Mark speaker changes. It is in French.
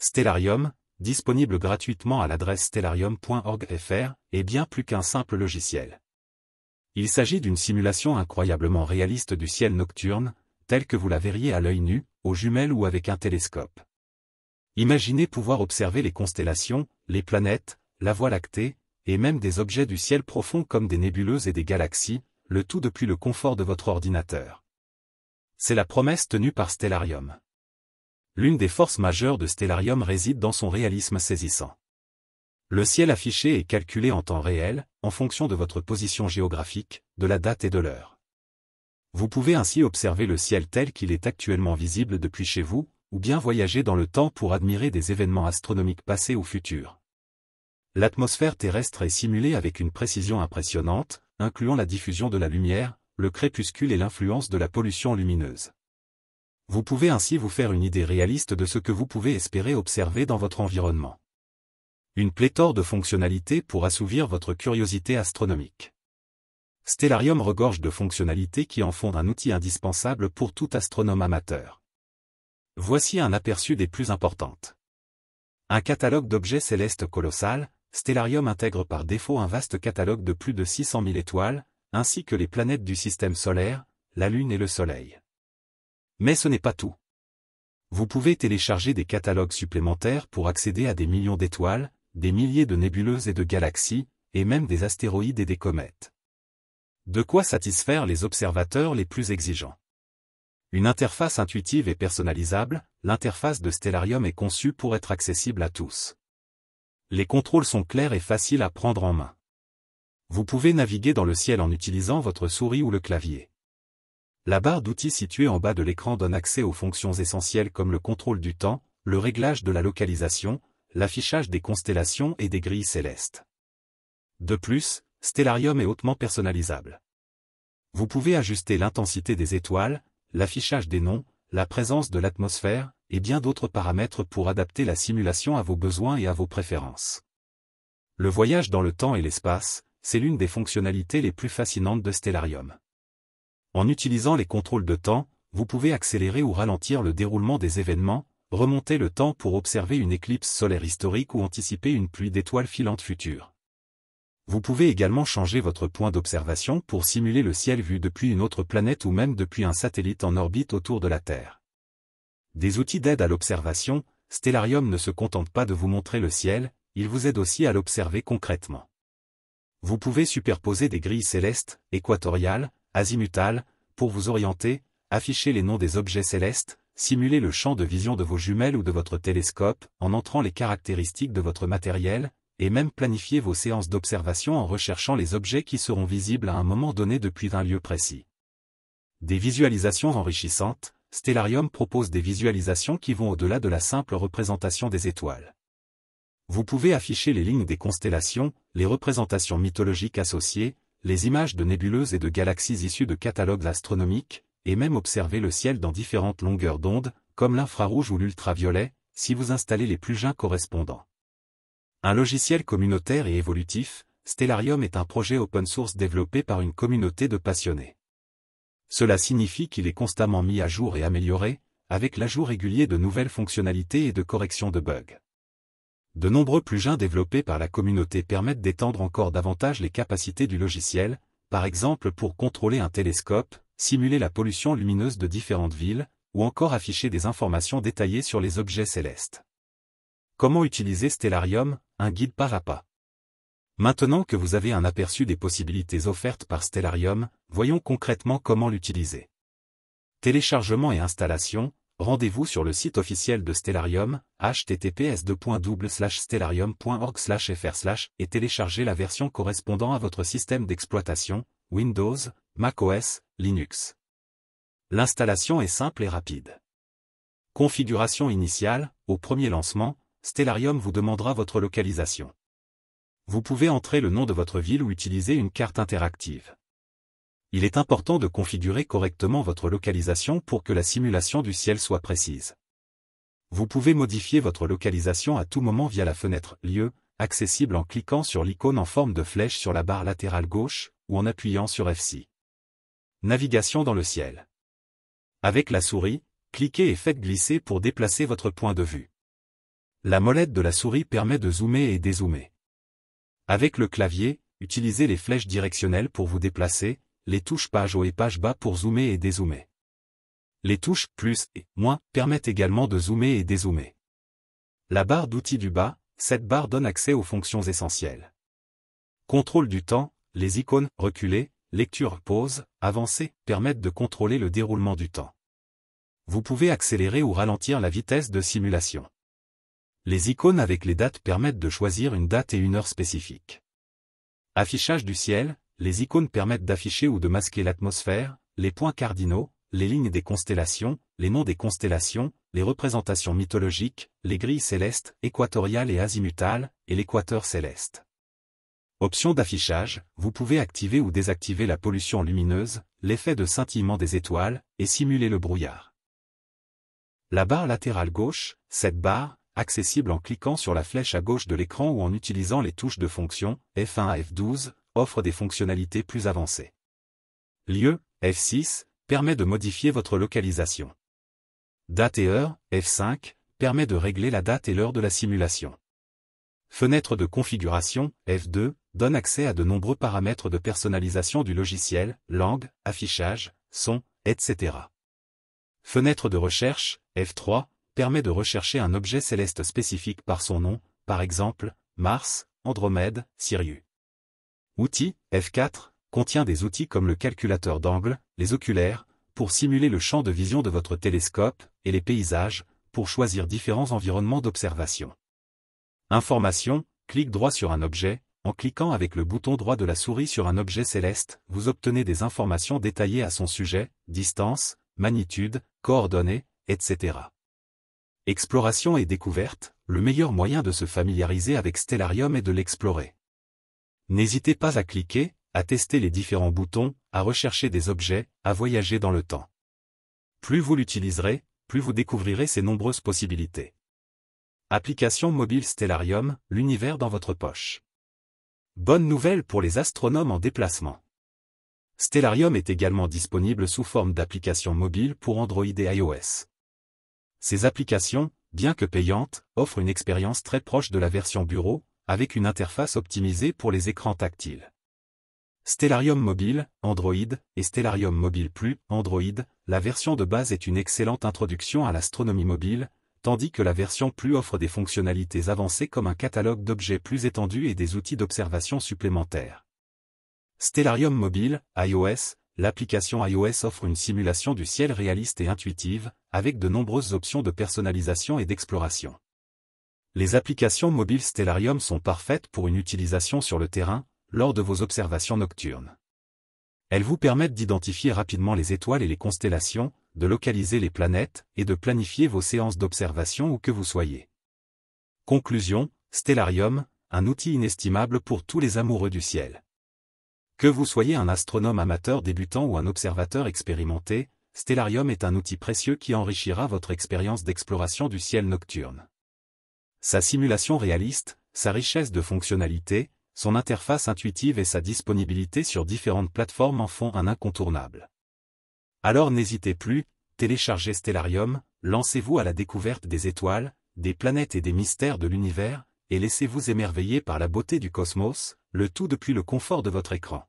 Speaker 1: Stellarium, disponible gratuitement à l'adresse stellarium.org.fr, est bien plus qu'un simple logiciel. Il s'agit d'une simulation incroyablement réaliste du ciel nocturne, tel que vous la verriez à l'œil nu, aux jumelles ou avec un télescope. Imaginez pouvoir observer les constellations, les planètes, la Voie lactée, et même des objets du ciel profond comme des nébuleuses et des galaxies, le tout depuis le confort de votre ordinateur. C'est la promesse tenue par Stellarium. L'une des forces majeures de Stellarium réside dans son réalisme saisissant. Le ciel affiché est calculé en temps réel, en fonction de votre position géographique, de la date et de l'heure. Vous pouvez ainsi observer le ciel tel qu'il est actuellement visible depuis chez vous, ou bien voyager dans le temps pour admirer des événements astronomiques passés ou futurs. L'atmosphère terrestre est simulée avec une précision impressionnante, incluant la diffusion de la lumière, le crépuscule et l'influence de la pollution lumineuse. Vous pouvez ainsi vous faire une idée réaliste de ce que vous pouvez espérer observer dans votre environnement. Une pléthore de fonctionnalités pour assouvir votre curiosité astronomique. Stellarium regorge de fonctionnalités qui en font un outil indispensable pour tout astronome amateur. Voici un aperçu des plus importantes. Un catalogue d'objets célestes colossal, Stellarium intègre par défaut un vaste catalogue de plus de 600 000 étoiles, ainsi que les planètes du système solaire, la Lune et le Soleil. Mais ce n'est pas tout. Vous pouvez télécharger des catalogues supplémentaires pour accéder à des millions d'étoiles, des milliers de nébuleuses et de galaxies, et même des astéroïdes et des comètes. De quoi satisfaire les observateurs les plus exigeants. Une interface intuitive et personnalisable, l'interface de Stellarium est conçue pour être accessible à tous. Les contrôles sont clairs et faciles à prendre en main. Vous pouvez naviguer dans le ciel en utilisant votre souris ou le clavier. La barre d'outils située en bas de l'écran donne accès aux fonctions essentielles comme le contrôle du temps, le réglage de la localisation, l'affichage des constellations et des grilles célestes. De plus, Stellarium est hautement personnalisable. Vous pouvez ajuster l'intensité des étoiles, l'affichage des noms, la présence de l'atmosphère, et bien d'autres paramètres pour adapter la simulation à vos besoins et à vos préférences. Le voyage dans le temps et l'espace, c'est l'une des fonctionnalités les plus fascinantes de Stellarium. En utilisant les contrôles de temps, vous pouvez accélérer ou ralentir le déroulement des événements, remonter le temps pour observer une éclipse solaire historique ou anticiper une pluie d'étoiles filantes future. Vous pouvez également changer votre point d'observation pour simuler le ciel vu depuis une autre planète ou même depuis un satellite en orbite autour de la Terre. Des outils d'aide à l'observation, Stellarium ne se contente pas de vous montrer le ciel, il vous aide aussi à l'observer concrètement. Vous pouvez superposer des grilles célestes, équatoriales, azimutales, pour vous orienter, afficher les noms des objets célestes, simuler le champ de vision de vos jumelles ou de votre télescope, en entrant les caractéristiques de votre matériel, et même planifier vos séances d'observation en recherchant les objets qui seront visibles à un moment donné depuis un lieu précis. Des visualisations enrichissantes, Stellarium propose des visualisations qui vont au-delà de la simple représentation des étoiles. Vous pouvez afficher les lignes des constellations, les représentations mythologiques associées, les images de nébuleuses et de galaxies issues de catalogues astronomiques, et même observer le ciel dans différentes longueurs d'onde, comme l'infrarouge ou l'ultraviolet, si vous installez les plugins correspondants. Un logiciel communautaire et évolutif, Stellarium est un projet open source développé par une communauté de passionnés. Cela signifie qu'il est constamment mis à jour et amélioré, avec l'ajout régulier de nouvelles fonctionnalités et de correction de bugs. De nombreux plugins développés par la communauté permettent d'étendre encore davantage les capacités du logiciel, par exemple pour contrôler un télescope, simuler la pollution lumineuse de différentes villes, ou encore afficher des informations détaillées sur les objets célestes. Comment utiliser Stellarium, un guide pas à pas. Maintenant que vous avez un aperçu des possibilités offertes par Stellarium, voyons concrètement comment l'utiliser. Téléchargement et installation. Rendez-vous sur le site officiel de Stellarium, https://stellarium.org/fr/ et téléchargez la version correspondant à votre système d'exploitation, Windows, macOS, Linux. L'installation est simple et rapide. Configuration initiale, au premier lancement, Stellarium vous demandera votre localisation. Vous pouvez entrer le nom de votre ville ou utiliser une carte interactive. Il est important de configurer correctement votre localisation pour que la simulation du ciel soit précise. Vous pouvez modifier votre localisation à tout moment via la fenêtre « Lieu », accessible en cliquant sur l'icône en forme de flèche sur la barre latérale gauche, ou en appuyant sur F6. Navigation dans le ciel. Avec la souris, cliquez et faites glisser pour déplacer votre point de vue. La molette de la souris permet de zoomer et dézoomer. Avec le clavier, utilisez les flèches directionnelles pour vous déplacer, les touches page haut et page bas pour zoomer et dézoomer. Les touches plus et moins permettent également de zoomer et dézoomer. La barre d'outils du bas, cette barre donne accès aux fonctions essentielles. Contrôle du temps, les icônes reculer, lecture pause, avancer permettent de contrôler le déroulement du temps. Vous pouvez accélérer ou ralentir la vitesse de simulation. Les icônes avec les dates permettent de choisir une date et une heure spécifiques. Affichage du ciel, les icônes permettent d'afficher ou de masquer l'atmosphère, les points cardinaux, les lignes des constellations, les noms des constellations, les représentations mythologiques, les grilles célestes, équatoriales et azimutales, et l'équateur céleste. Option d'affichage, vous pouvez activer ou désactiver la pollution lumineuse, l'effet de scintillement des étoiles, et simuler le brouillard. La barre latérale gauche, cette barre, accessible en cliquant sur la flèche à gauche de l'écran ou en utilisant les touches de fonction, F1 à F12, offre des fonctionnalités plus avancées. Lieu, F6, permet de modifier votre localisation. Date et heure, F5, permet de régler la date et l'heure de la simulation. Fenêtre de configuration, F2, donne accès à de nombreux paramètres de personnalisation du logiciel, langue, affichage, son, etc. Fenêtre de recherche, F3, permet de rechercher un objet céleste spécifique par son nom, par exemple, Mars, Andromède, Sirius. Outils, F4, contient des outils comme le calculateur d'angle, les oculaires, pour simuler le champ de vision de votre télescope, et les paysages, pour choisir différents environnements d'observation. Information, clique droit sur un objet, en cliquant avec le bouton droit de la souris sur un objet céleste, vous obtenez des informations détaillées à son sujet, distance, magnitude, coordonnées, etc. Exploration et découverte, le meilleur moyen de se familiariser avec Stellarium est de l'explorer. N'hésitez pas à cliquer, à tester les différents boutons, à rechercher des objets, à voyager dans le temps. Plus vous l'utiliserez, plus vous découvrirez ses nombreuses possibilités. Application mobile Stellarium, l'univers dans votre poche. Bonne nouvelle pour les astronomes en déplacement. Stellarium est également disponible sous forme d'application mobile pour Android et iOS. Ces applications, bien que payantes, offrent une expérience très proche de la version bureau, avec une interface optimisée pour les écrans tactiles. Stellarium Mobile, Android, et Stellarium Mobile Plus, Android, la version de base est une excellente introduction à l'astronomie mobile, tandis que la version Plus offre des fonctionnalités avancées comme un catalogue d'objets plus étendu et des outils d'observation supplémentaires. Stellarium Mobile, iOS, l'application iOS offre une simulation du ciel réaliste et intuitive, avec de nombreuses options de personnalisation et d'exploration. Les applications mobiles Stellarium sont parfaites pour une utilisation sur le terrain, lors de vos observations nocturnes. Elles vous permettent d'identifier rapidement les étoiles et les constellations, de localiser les planètes, et de planifier vos séances d'observation où que vous soyez. Conclusion, Stellarium, un outil inestimable pour tous les amoureux du ciel. Que vous soyez un astronome amateur débutant ou un observateur expérimenté, Stellarium est un outil précieux qui enrichira votre expérience d'exploration du ciel nocturne. Sa simulation réaliste, sa richesse de fonctionnalités, son interface intuitive et sa disponibilité sur différentes plateformes en font un incontournable. Alors n'hésitez plus, téléchargez Stellarium, lancez-vous à la découverte des étoiles, des planètes et des mystères de l'univers, et laissez-vous émerveiller par la beauté du cosmos, le tout depuis le confort de votre écran.